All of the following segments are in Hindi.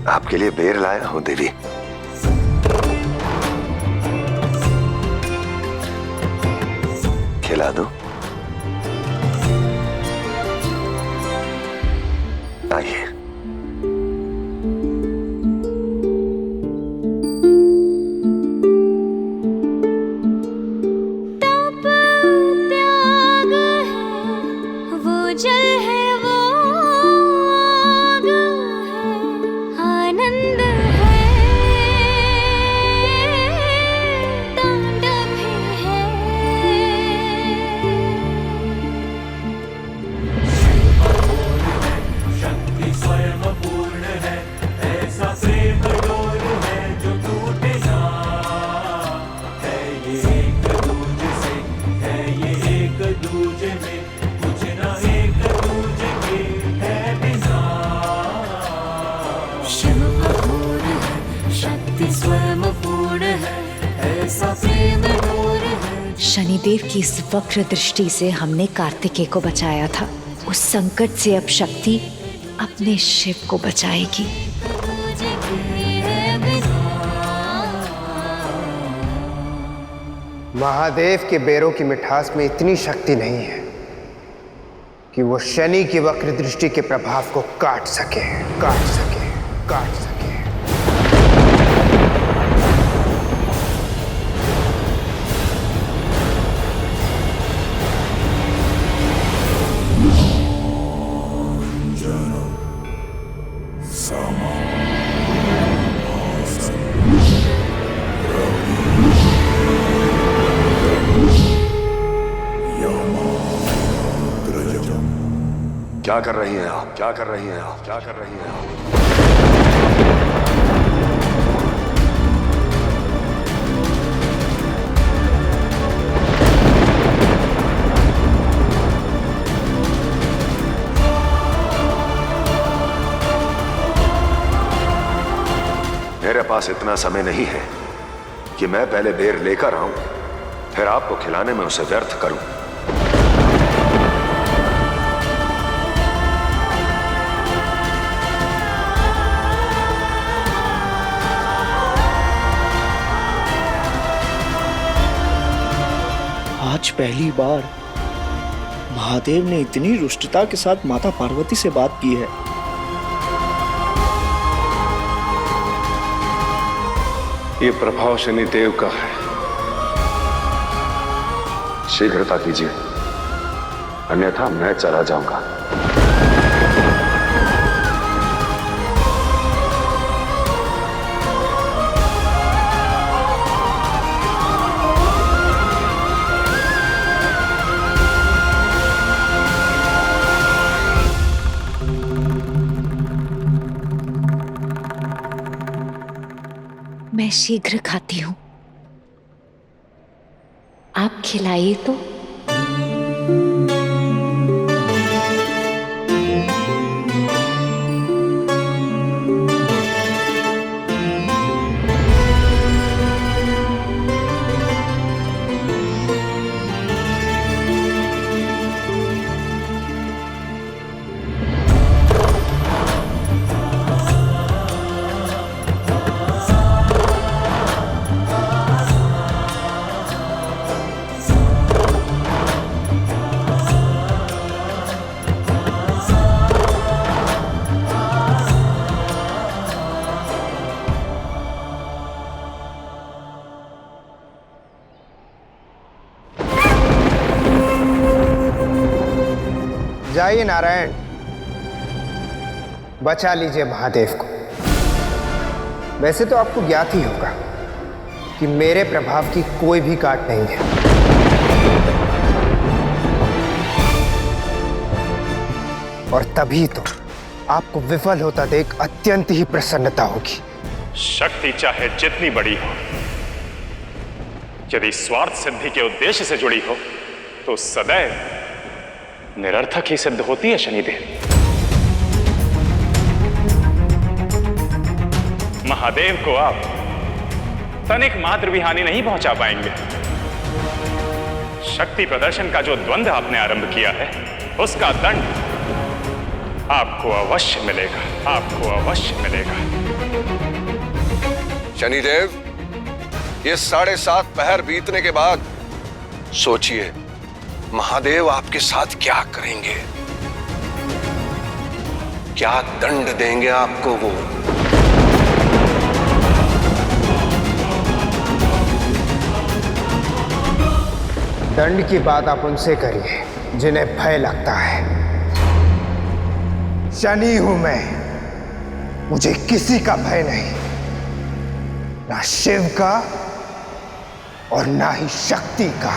आपके लिए बेर लाया हूं देवी। खिला दूं? आइए। तप त्याग है, वो जल है, वो आग है, आनंद है, तांडव है। शक्ति स्वयं पूर्ण है, ऐसा प्रेम डोर है जो टूटे ना। है ये एक दूजे से, है ये एक दूजे में, कुछ ना एक दूजे के है बिना। शिव अपूर्ण है, शक्ति स्वयं पूर्ण है, ऐसा प्रेम डोर है। शनिदेव की इस वक्र दृष्टि से हमने कार्तिकेय को बचाया था। उस संकट से अब शक्ति अपने शिव को बचाएगी। महादेव के बेरों की मिठास में इतनी शक्ति नहीं है कि वो शनि की वक्र दृष्टि के प्रभाव को काट सके, काट सके, काट सके। क्या कर रही हैं आप? क्या कर रही हैं आप? क्या कर रही हैं आप? मेरे पास इतना समय नहीं है कि मैं पहले बेर लेकर आऊं, फिर आपको खिलाने में उसे व्यर्थ करूं। आज पहली बार महादेव ने इतनी रुष्टता के साथ माता पार्वती से बात की है। ये प्रभाव शनिदेव का है। शीघ्रता कीजिए, अन्यथा मैं चला जाऊंगा। मैं शीघ्र खाती हूँ, आप खिलाइए तो। जाइए नारायण, बचा लीजिए महादेव को। वैसे तो आपको ज्ञात ही होगा कि मेरे प्रभाव की कोई भी काट नहीं है। और तभी तो आपको विफल होता देख अत्यंत ही प्रसन्नता होगी। शक्ति चाहे जितनी बड़ी हो, यदि स्वार्थ सिद्धि के उद्देश्य से जुड़ी हो तो सदैव निरर्थक ही सिद्ध होती है शनिदेव। महादेव को आप तनिक मात्र भी हानि नहीं पहुंचा पाएंगे। शक्ति प्रदर्शन का जो द्वंद्व आपने आरंभ किया है, उसका दंड आपको अवश्य मिलेगा, आपको अवश्य मिलेगा। शनिदेव, ये 7.5 पहर बीतने के बाद सोचिए महादेव आपके साथ क्या करेंगे, क्या दंड देंगे आपको वो। दंड की बात आप उनसे करिए जिन्हें भय लगता है। शनि हूं मैं, मुझे किसी का भय नहीं, ना शिव का और ना ही शक्ति का।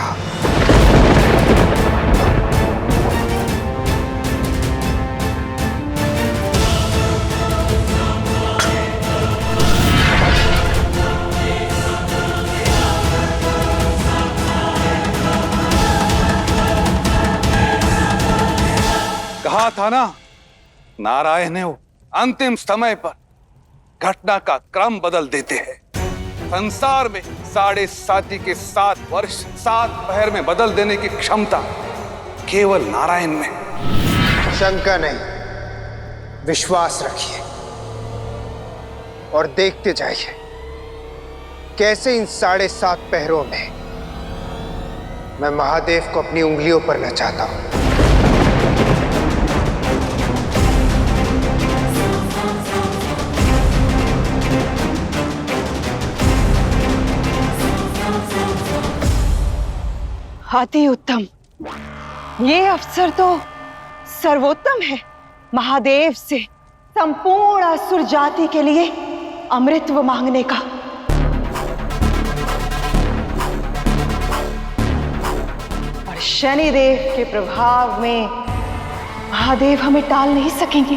कहा था ना, नारायण है वो अंतिम समय पर घटना का क्रम बदल देते हैं। संसार में 7.5 के 7 वर्ष 7 पहर में बदल देने की क्षमता केवल नारायण में। शंका नहीं, विश्वास रखिए और देखते जाइए कैसे इन 7.5 पहरों में मैं महादेव को अपनी उंगलियों पर नचाता हूं। अति उत्तम, ये अवसर तो सर्वोत्तम है। महादेव से संपूर्ण असुर जाति के लिए अमृतत्व मांगने का। और शनिदेव के प्रभाव में महादेव हमें टाल नहीं सकेंगे।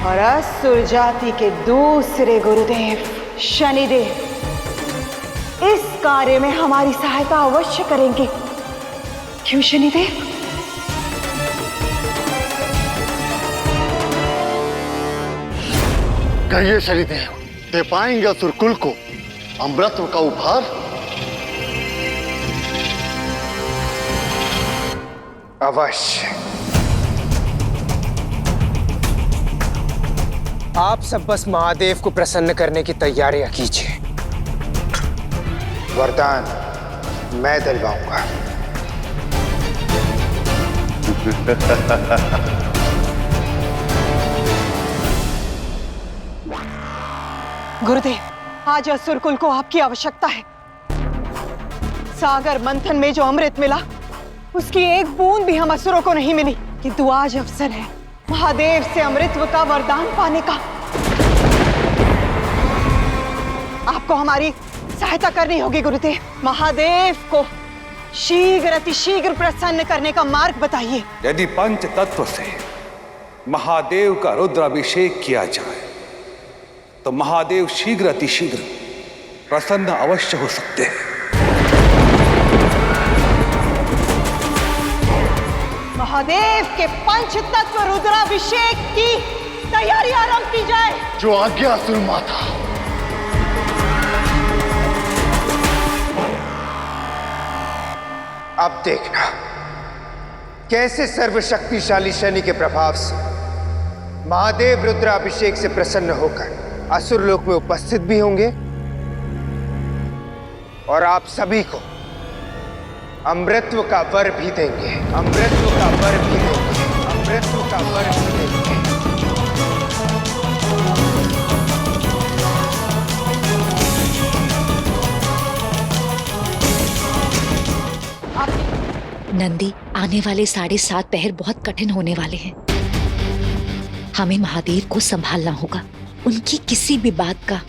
और असुर जाति के दूसरे गुरुदेव शनिदेव इस कार्य में हमारी सहायता अवश्य करेंगे। क्यों शनिदेव? कहिए शनिदेव, दे पाएंगे असुर कुल को अमृतत्व का उपहार? अवश्य। आप सब बस महादेव को प्रसन्न करने की तैयारियां कीजिए। वरदान मैं दिलवाऊंगा। गुरुदेव, आज असुर कुल को आपकी आवश्यकता है। सागर मंथन में जो अमृत मिला उसकी एक बूंद भी हम असुरों को नहीं मिली, किंतु आज अवसर है महादेव से अमृतत्व का वरदान पाने का। आपको हमारी सहायता करनी होगी गुरुदेव। महादेव को शीघ्र अतिशीघ्र प्रसन्न करने का मार्ग बताइए। यदि पंच तत्व से महादेव का रुद्राभिषेक किया जाए तो महादेव शीघ्र अतिशीघ्र प्रसन्न अवश्य हो सकते हैं। महादेव के पंच तत्व रुद्राभिषेक की तैयारी आरंभ की जाए। जो आज्ञा असुर माता। अब देखना कैसे सर्वशक्तिशाली शनि के प्रभाव से महादेव रुद्राभिषेक से प्रसन्न होकर असुर लोक में उपस्थित भी होंगे और आप सभी को अमृतत्व का वर भी देंगे। अमृतत्व का वर भी देंगे। अमृतत्व का वर भी देंगे। नंदी, आने वाले 7.5 पहर बहुत कठिन होने वाले हैं। हमें महादेव को संभालना होगा। उनकी किसी भी बात का,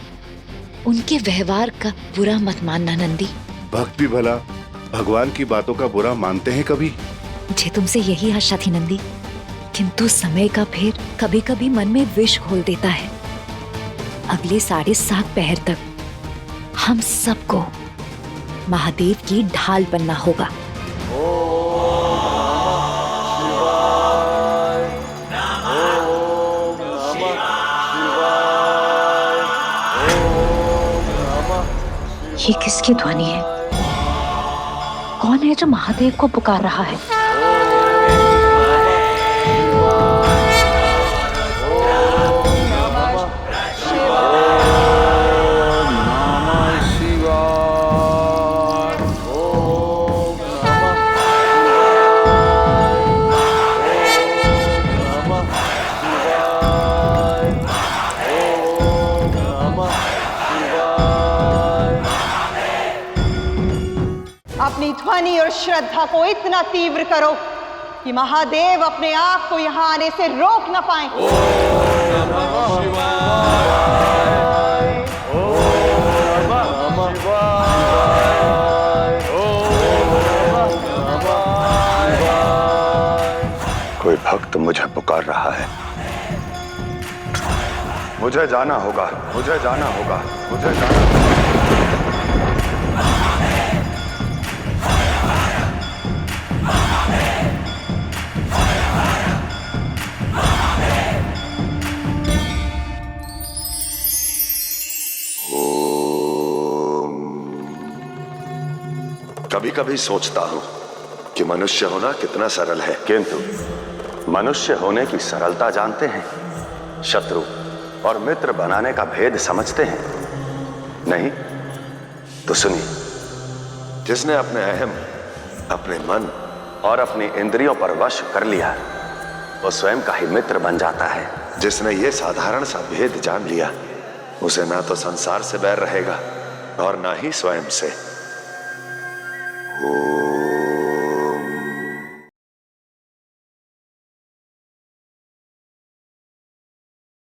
उनके व्यवहार का बुरा मत मानना नंदी। भक्त भी भला भगवान की बातों का बुरा मानते हैं कभी? मुझे तुमसे यही आशा थी नंदी, किंतु समय का फेर कभी कभी मन में विष घोल देता है। अगले 7.5 पहर तक हम सबको महादेव की ढाल बनना होगा। ये किसकी ध्वनि है? कौन कौन है जो महादेव को पुकार रहा है? अपनी ध्वनि और श्रद्धा को इतना तीव्र करो कि महादेव अपने आप को यहाँ आने से रोक न पाए। कोई भक्त मुझे पुकार रहा है। मुझे जाना होगा, मुझे जाना होगा, मुझे जाना होगा। कभी कभी सोचता हूं कि मनुष्य होना कितना सरल है, किंतु मनुष्य होने की सरलता जानते हैं? शत्रु और मित्र बनाने का भेद समझते हैं? नहीं तो सुनिए, जिसने अपने अहम, अपने मन और अपनी इंद्रियों पर वश कर लिया, वो स्वयं का ही मित्र बन जाता है। जिसने ये साधारण सा भेद जान लिया, उसे ना तो संसार से बैर रहेगा और ना ही स्वयं से।